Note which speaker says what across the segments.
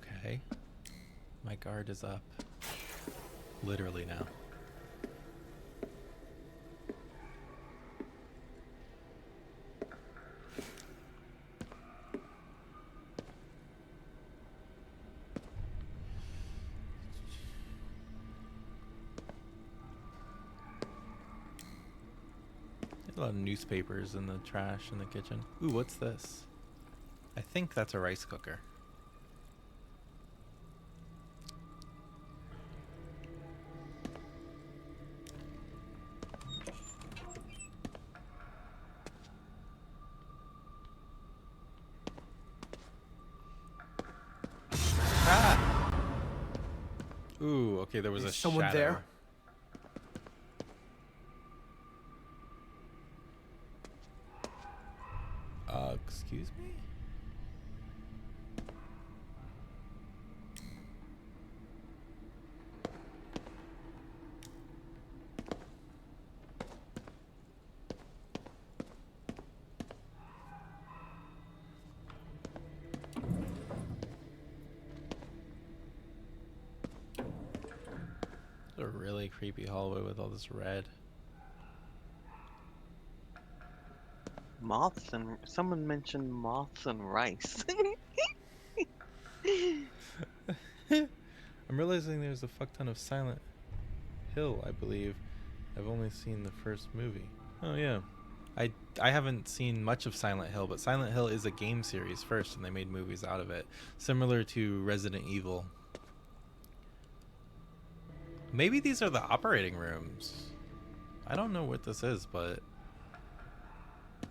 Speaker 1: Okay. My guard is up. Literally now. There's a lot of newspapers in the trash in the kitchen. Ooh, what's this? I think that's a rice cooker. Ah! Ooh, okay, there was a
Speaker 2: someone
Speaker 1: shadow.
Speaker 2: there?
Speaker 1: Excuse me? It's a really creepy hallway with all this red.
Speaker 3: Moths and someone mentioned moths and rice.
Speaker 1: I'm realizing there's a fuck ton of Silent Hill, I believe. I've only seen the first movie. Oh yeah. I haven't seen much of Silent Hill, but Silent Hill is a game series first and they made movies out of it. Similar to Resident Evil. Maybe these are the operating rooms. I don't know what this is, but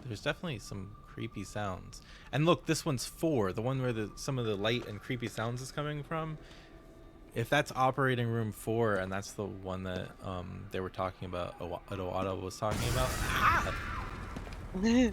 Speaker 1: there's definitely some creepy sounds. And look, this one's 4, the one where some of the light and creepy sounds is coming from. If that's operating room 4 and that's the one that they were talking about, Oda was talking about, then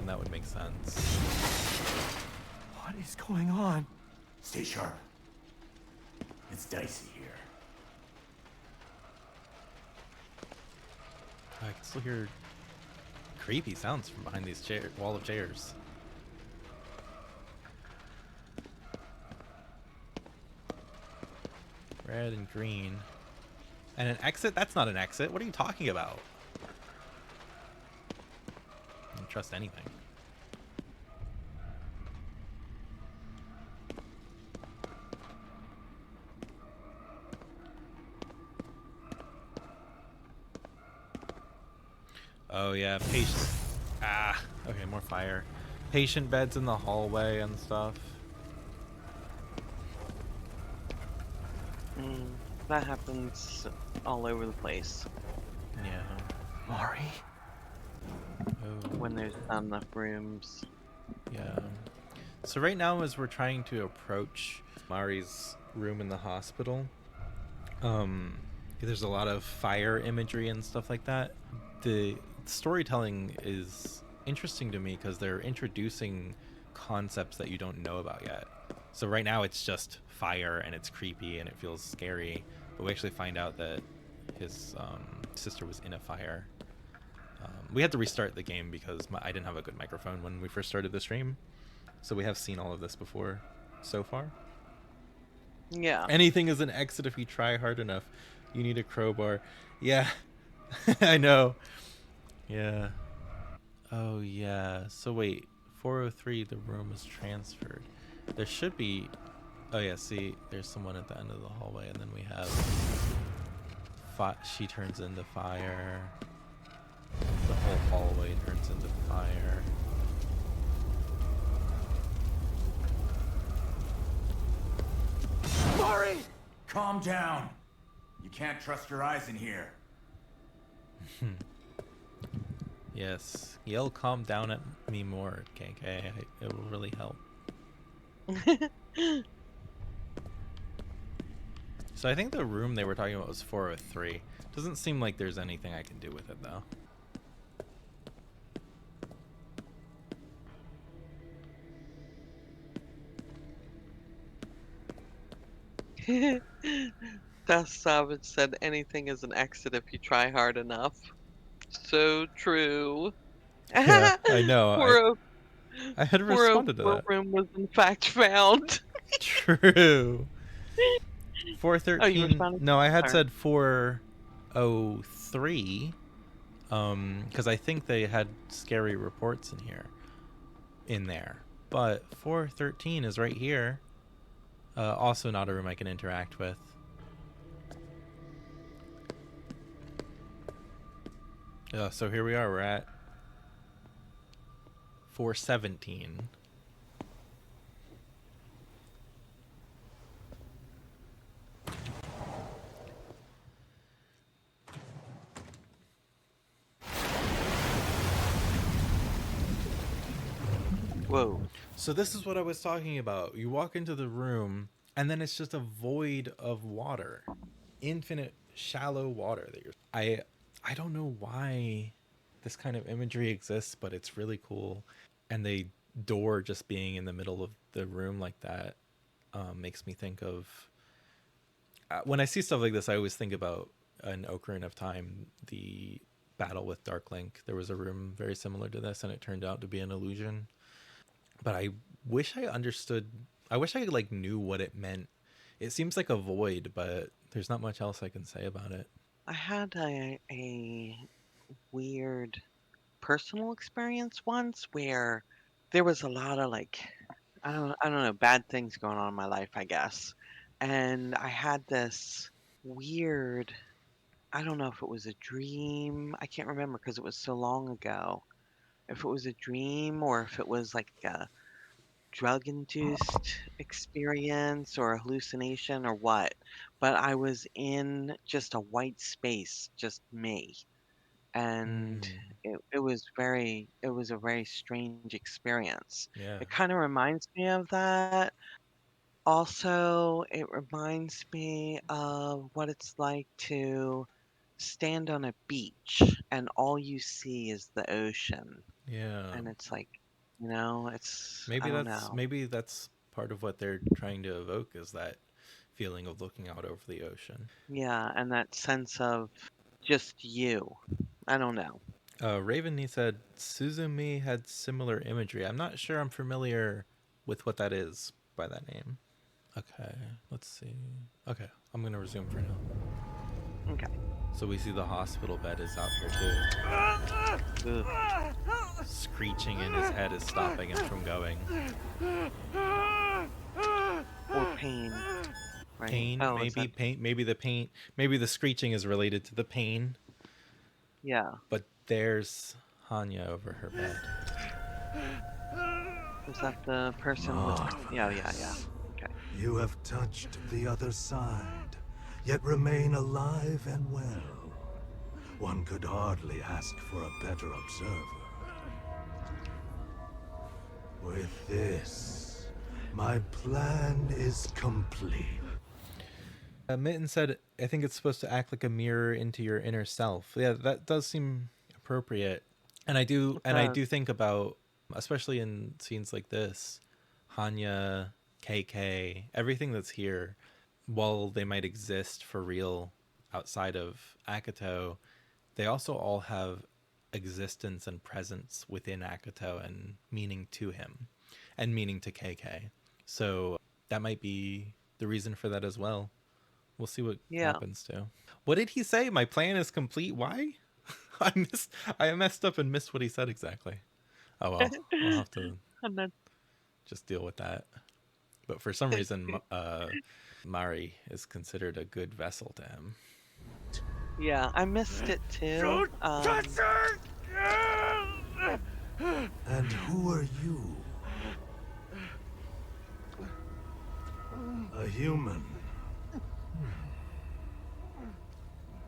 Speaker 1: that would make sense.
Speaker 2: What is going on?
Speaker 4: Stay sharp. It's dicey here.
Speaker 1: I can still hear creepy sounds from behind these wall of chairs. Red and green. And an exit? That's not an exit. What are you talking about? I don't trust anything. Oh yeah, patient. Ah, okay, more fire. Patient beds in the hallway and stuff.
Speaker 3: That happens all over the place.
Speaker 1: Yeah.
Speaker 2: Mari?
Speaker 1: Oh.
Speaker 3: When there's not enough rooms.
Speaker 1: Yeah. So right now, as we're trying to approach Mari's room in the hospital, there's a lot of fire imagery and stuff like that. The storytelling is interesting to me because they're introducing concepts that you don't know about yet. So right now it's just fire and it's creepy and it feels scary, but we actually find out that his sister was in a fire. We had to restart the game because I didn't have a good microphone when we first started the stream, so we have seen all of this before so far.
Speaker 3: Yeah.
Speaker 1: Anything is an exit if you try hard enough. You need a crowbar. Yeah. I know. Yeah. Oh yeah. So wait, 403, the room was transferred. There should be... Oh yeah, see, there's someone at the end of the hallway, and then we have... She turns into fire. The whole hallway turns into fire.
Speaker 2: Mari!
Speaker 4: Calm down. You can't trust your eyes in here.
Speaker 1: Yes. Yell calm down at me more, KK. It will really help. So I think the room they were talking about was 403. Doesn't seem like there's anything I can do with it, though.
Speaker 3: That Savage said anything is an exit if you try hard enough. So true.
Speaker 1: Yeah, I know. I had
Speaker 3: 404
Speaker 1: responded to that.
Speaker 3: room was in fact found.
Speaker 1: True.
Speaker 3: Oh, you
Speaker 1: 413.
Speaker 3: responded?
Speaker 1: No, I had
Speaker 3: Sorry.
Speaker 1: said 403. Because I think they had scary reports in there. But 413 is right here. Also not a room I can interact with. So here we are. We're at 417.
Speaker 3: Whoa.
Speaker 1: So this is what I was talking about. You walk into the room, and then it's just a void of water, infinite shallow water that you're. I don't know why this kind of imagery exists, but it's really cool. And the door just being in the middle of the room like that makes me think of. When I see stuff like this, I always think about an Ocarina of Time, the battle with Dark Link. There was a room very similar to this, and it turned out to be an illusion. But I wish I understood. I wish I like knew what it meant. It seems like a void, but there's not much else I can say about it.
Speaker 3: I had a weird personal experience once where there was a lot of like I don't know, bad things going on in my life, I guess. And I had this weird, I don't know if it was a dream. I can't remember because it was so long ago. If it was a dream or if it was like a drug-induced experience or a hallucination or what. But I was in just a white space, just me. And
Speaker 1: Mm,
Speaker 3: it was a very strange experience.
Speaker 1: yeah,
Speaker 3: It kind of reminds me of that. Also, it reminds me of what it's like to stand on a beach and all you see is the ocean.
Speaker 1: yeah.
Speaker 3: And it's like, I don't know.
Speaker 1: Maybe that's part of what they're trying to evoke is that feeling of looking out over the ocean.
Speaker 3: Yeah, and that sense of just you. I don't know.
Speaker 1: Raven, he said Suzumi had similar imagery. I'm not sure I'm familiar with what that is by that name. Okay, let's see. Okay, I'm gonna resume for now.
Speaker 3: Okay.
Speaker 1: So we see the hospital bed is out here too.
Speaker 3: Ugh.
Speaker 1: Screeching in his head is stopping him from going.
Speaker 3: Or pain, right?
Speaker 1: Pain,
Speaker 3: Oh, is
Speaker 1: maybe
Speaker 3: that?
Speaker 1: pain, maybe the pain, maybe the screeching is related to the pain.
Speaker 3: Yeah.
Speaker 1: But there's Hanya over her bed.
Speaker 3: Is that the person with? Yeah, yeah, yeah.
Speaker 2: Marvelous.
Speaker 3: Okay.
Speaker 2: You have touched the other side, yet remain alive and well. One could hardly ask for a better observer. With this, my plan is complete.
Speaker 1: Mitten said, "I think it's supposed to act like a mirror into your inner self." Yeah, that does seem appropriate, and
Speaker 3: It
Speaker 1: I
Speaker 3: does.
Speaker 1: do think about, especially in scenes like this, Hanya, KK, everything that's here, while they might exist for real outside of Akato, they also all have existence and presence within Akato and meaning to him, and meaning to KK. So that might be the reason for that as well. We'll see what
Speaker 3: Yeah.
Speaker 1: happens too. What did he say? My plan is complete. Why? I messed up and missed what he said exactly. Oh well, I'll have to
Speaker 3: And then,
Speaker 1: just deal with that. But for some reason, Mari is considered a good vessel to him.
Speaker 3: yeah, I missed it too.
Speaker 2: Don't touch her! And who are you? A human.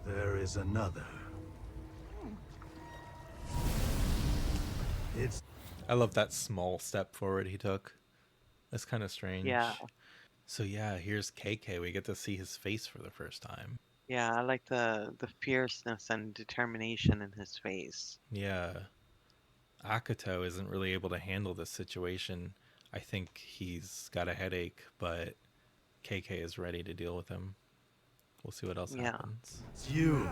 Speaker 2: There is another. It's
Speaker 1: I love that small step forward he took. That's kind of strange.
Speaker 3: Yeah,
Speaker 1: So yeah, here's KK. We get to see his face for the first time.
Speaker 3: yeah, I like the fierceness and determination in his face.
Speaker 1: Yeah, Akato isn't really able to handle this situation. I think he's got a headache, but KK is ready to deal with him. We'll see what else
Speaker 3: Yeah.
Speaker 1: happens.
Speaker 2: you,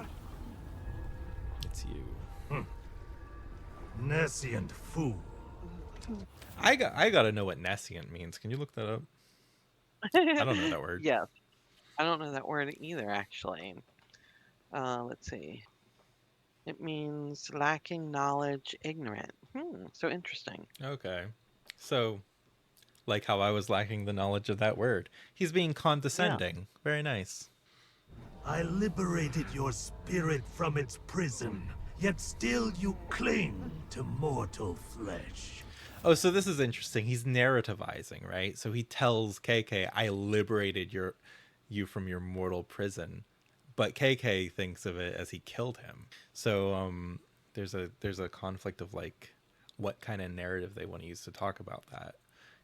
Speaker 1: It's you.
Speaker 2: Nescient fool.
Speaker 1: I gotta know what nescient means. Can you look that up? I don't know that word.
Speaker 3: Yes, I don't know that word either, actually. Let's see. It means lacking knowledge, ignorant. So interesting.
Speaker 1: Okay. So, like how I was lacking the knowledge of that word. He's being
Speaker 3: Yeah,
Speaker 1: condescending. Very nice.
Speaker 2: I liberated your spirit from its prison, yet still you cling to mortal flesh.
Speaker 1: Oh, so this is interesting. He's narrativizing, right? So he tells KK, "I liberated you from your mortal prison," but KK thinks of it as he killed him. So there's a conflict of like what kind of narrative they want to use to talk about that.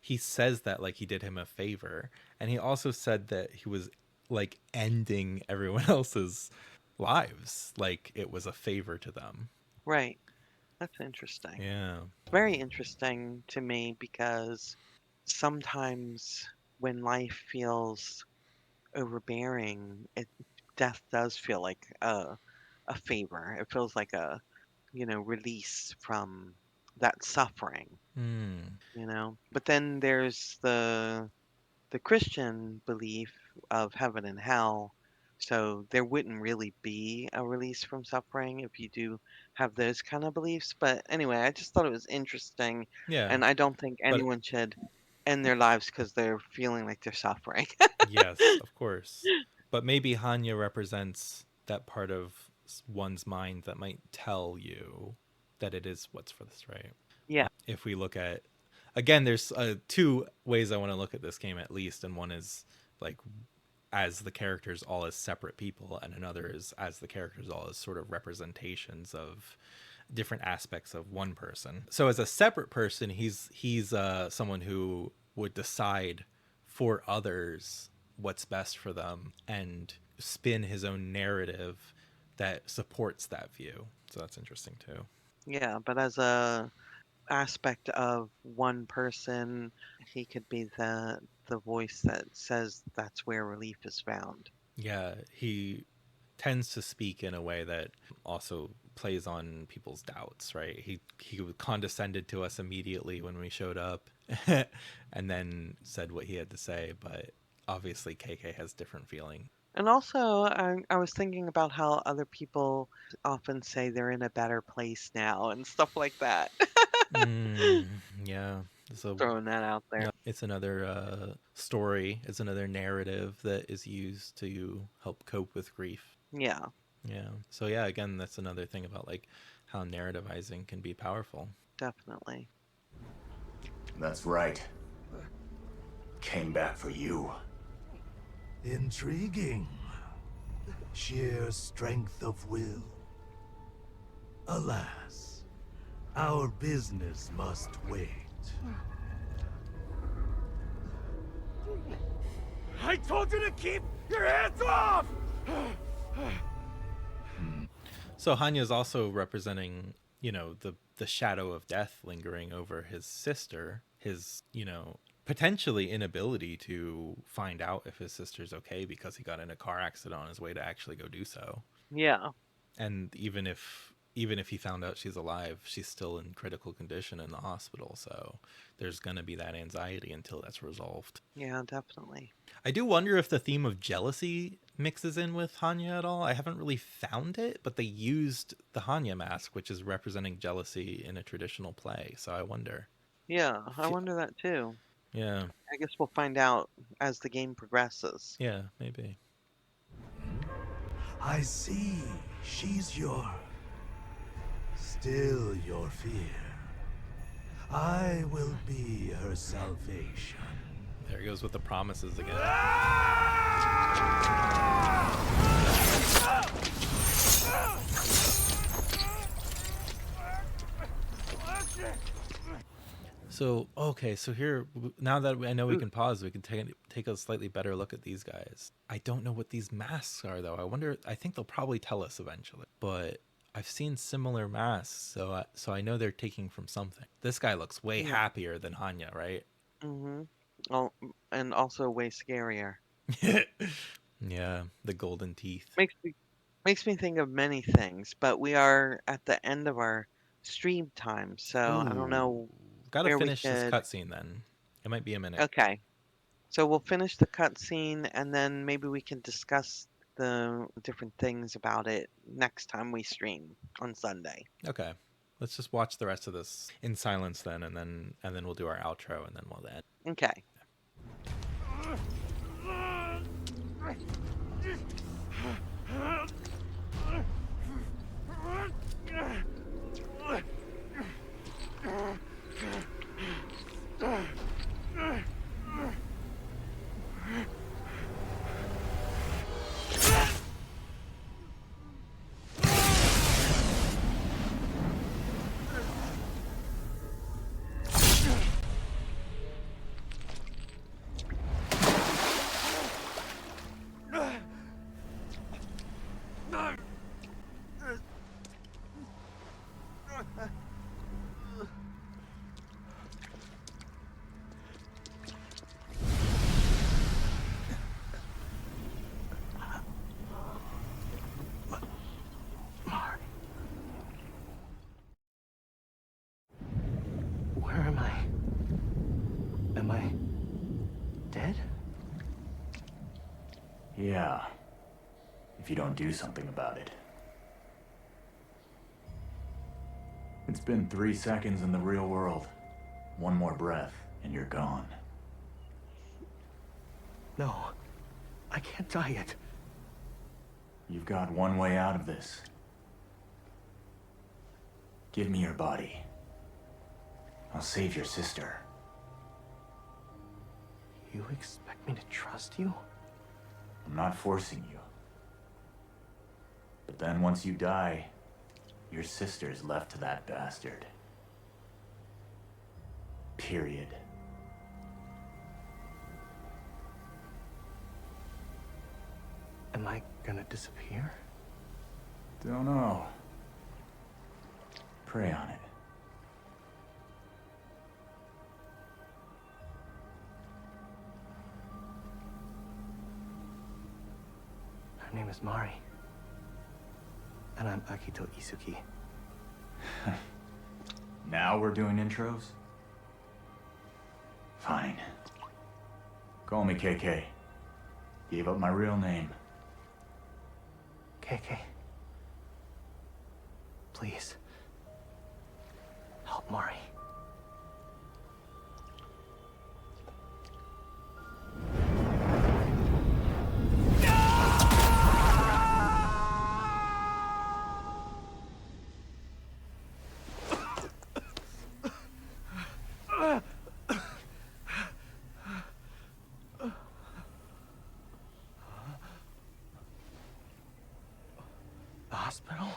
Speaker 1: He says that like he did him a favor, and he also said that he was like ending everyone else's lives, like it was a favor to them.
Speaker 3: right. That's interesting.
Speaker 1: Yeah.
Speaker 3: Very interesting to me because sometimes when life feels overbearing, death does feel like a favor. It feels like a, release from that suffering,
Speaker 1: Hmm.
Speaker 3: But then there's the Christian belief of heaven and hell. So there wouldn't really be a release from suffering if you do have those kind of beliefs. But anyway, I just thought it was interesting,
Speaker 1: Yeah.
Speaker 3: and I don't think
Speaker 1: But
Speaker 3: anyone should end their lives because they're feeling like they're suffering.
Speaker 1: yes, of course. But maybe Hanya represents that part of one's mind that might tell you that it is what's for this, right?
Speaker 3: Yeah,
Speaker 1: If we look at, again, there's two ways I want to look at this game at least, and one is like as the characters all as separate people, and another is as the characters all as sort of representations of different aspects of one person. So as a separate person, he's someone who would decide for others what's best for them and spin his own narrative that supports that view. So that's interesting too.
Speaker 3: yeah. But as a aspect of one person, he could be the voice that says that's where relief is found.
Speaker 1: Yeah, he tends to speak in a way that also plays on people's doubts, right? He condescended to us immediately when we showed up and then said what he had to say, but obviously KK has different feeling.
Speaker 3: And also, I was thinking about how other people often say they're in a better place now and stuff like that.
Speaker 1: Mm, yeah. So
Speaker 3: Throwing that out there.
Speaker 1: yeah, it's another story, it's another narrative that is used to help cope with grief.
Speaker 3: Yeah,
Speaker 1: Yeah. So yeah, again, that's another thing about like how narrativizing can be powerful.
Speaker 3: definitely.
Speaker 4: That's right. Came back for you.
Speaker 2: Intriguing. Sheer strength of will. Alas, our business must wait.
Speaker 5: I told you to keep your hands off!
Speaker 1: So Hanya is also representing, the shadow of death lingering over his sister, his, potentially inability to find out if his sister's okay because he got in a car accident on his way to actually go do so.
Speaker 3: Yeah,
Speaker 1: And even if he found out she's alive, she's still in critical condition in the hospital, so there's going to be that anxiety until that's resolved.
Speaker 3: yeah, definitely.
Speaker 1: I do wonder if the theme of jealousy mixes in with Hanya at all. I haven't really found it, but they used the Hanya mask, which is representing jealousy in a traditional play. So I wonder.
Speaker 3: Yeah, I wonder that too.
Speaker 1: Yeah,
Speaker 3: I guess we'll find out as the game progresses.
Speaker 1: yeah, maybe.
Speaker 2: I see. She's still your fear. I will be her salvation.
Speaker 1: There he goes with the promises again. So okay, so here now that I know we
Speaker 3: Ooh,
Speaker 1: can pause, we can take a slightly better look at these guys. I don't know what these masks are though. I wonder. I think they'll probably tell us eventually. But I've seen similar masks, so I know they're taking from something. This guy looks way
Speaker 3: yeah.
Speaker 1: happier than Hanya, right?
Speaker 3: Mm-hmm. Oh, and also way scarier.
Speaker 1: Yeah, the golden teeth.
Speaker 3: Makes me makes me think of many things, but we are at the end of our stream time, so I don't
Speaker 1: Ooh,
Speaker 3: know
Speaker 1: Gotta
Speaker 3: where we
Speaker 1: finish this
Speaker 3: could.
Speaker 1: cutscene then. It might be a minute.
Speaker 3: Okay, so we'll finish the cutscene and then maybe we can discuss the different things about it next time we stream on Sunday.
Speaker 1: Okay. Let's just watch the rest of this in silence then, and then we'll do our outro, and then we'll end.
Speaker 3: Okay.
Speaker 6: Where am I? Am I dead?
Speaker 4: Yeah. If you don't do something about it. It's been 3 seconds in the real world. One more breath, and you're gone.
Speaker 6: No, I can't die yet.
Speaker 4: You've got one way out of this. Give me your body. I'll save your sister.
Speaker 6: You expect me to trust you?
Speaker 4: I'm not forcing you. But then once you die, your sister's left to that bastard. Period.
Speaker 6: Am I gonna disappear?
Speaker 4: Don't know. Pray on it.
Speaker 6: Her name is Mari. And I'm Akito Isuki.
Speaker 4: Now we're doing intros? Fine. Call me KK. Gave up my real name.
Speaker 6: KK. Please. Help Mari. The hospital?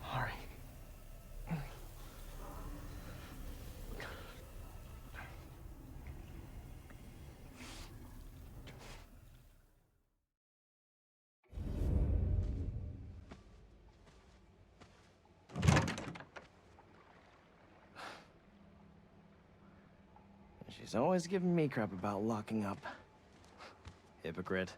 Speaker 6: Mari. She's always giving me crap about locking up. Hypocrite.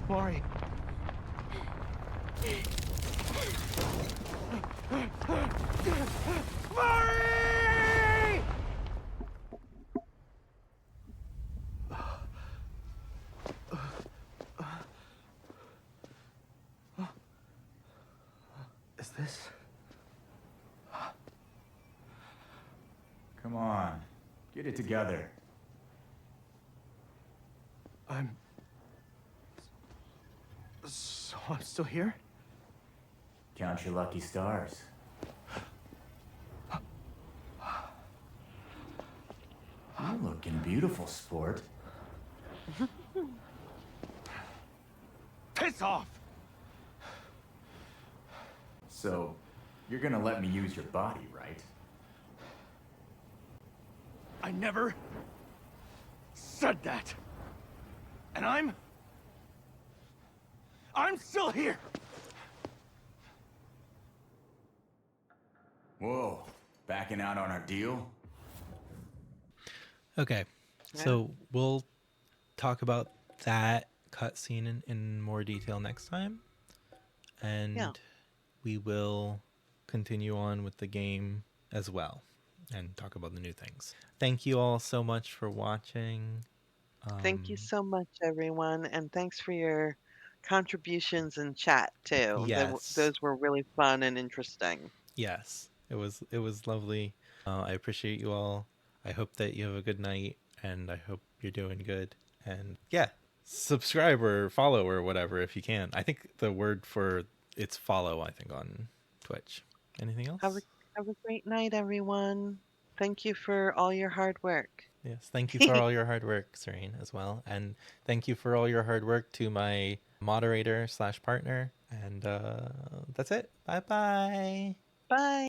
Speaker 6: Mari. Mari! Is this?
Speaker 4: Come on. Get it together.
Speaker 6: So I'm still here?
Speaker 4: Count your lucky stars. You're looking beautiful, sport.
Speaker 6: Piss off!
Speaker 4: So, You're gonna let me use your body, right?
Speaker 5: I never said that. And I'm still here.
Speaker 4: Whoa, backing out on our deal?
Speaker 1: Okay,
Speaker 3: Yeah.
Speaker 1: so we'll talk about that cutscene in more detail next time, and
Speaker 3: Yeah.
Speaker 1: we will continue on with the game as well and talk about the new things. Thank you all so much for watching.
Speaker 3: Thank you so much, everyone, and thanks for your contributions in chat too.
Speaker 1: Yes,
Speaker 3: Those were really fun and interesting.
Speaker 1: yes, it was lovely. I appreciate you all. I hope that you have a good night, and I hope you're doing good. And yeah, subscribe or follow or whatever if you can. I think the word for it's follow, I think, on Twitch. Anything
Speaker 3: Have a
Speaker 1: else?
Speaker 3: have a great night, everyone. Thank you for all your hard work.
Speaker 1: Yes, thank you for all your hard work, Serene, as well. And thank you for all your hard work to my moderator slash partner. And that's it. Bye bye.
Speaker 3: Bye.